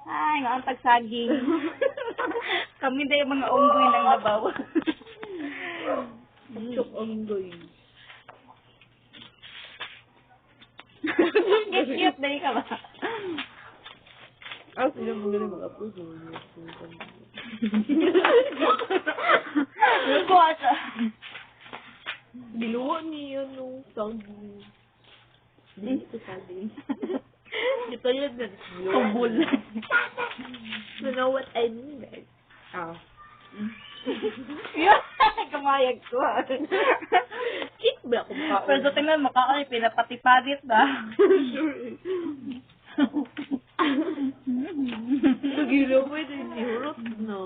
Ay, nga ang tagsaging. Kami din mga unggoy ng labaw. Chok onggoy. Cute dahil ka ba? Ah, sila mo galing mag-upload. Kuwasa. Biluwa niya nung saging. Hindi ito saging. Ito yun na. Tubol. You know what I mean, guys? Ah. Yun, kamayag ko. Kick ba ako makaon? Pero tingnan mo ka, ay, pinapatipadit ba? Nagilo mo ito yung hirot, no.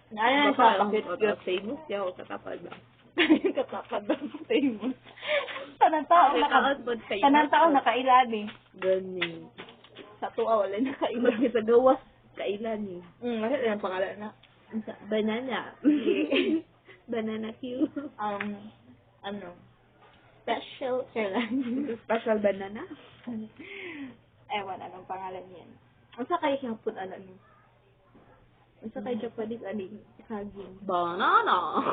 Ngayon, Papakit-cute famous siya o katapad ba? katapad ba sa table? Tanang taon nakailani. Gani. Sa tuwa, wala Iba nakailan. sa gawas, kailan eh. Kasi yung pangalan na. Banana. Banana Q. Ano? Special kailan? Special banana? Ewan, anong pangalan yan? Ang sa kayo siyang pun, ano? Ang sa kayo Japanese, aling saging. Banana.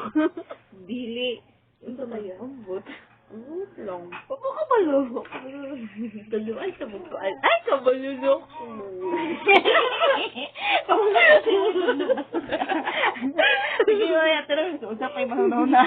Dili. Ang sa kayo? Ambot. Ambot lang. Kapalo. Talo, ay, sabog ay, kabalunok. Sige, wala. Tara, usap kayo manunaw na.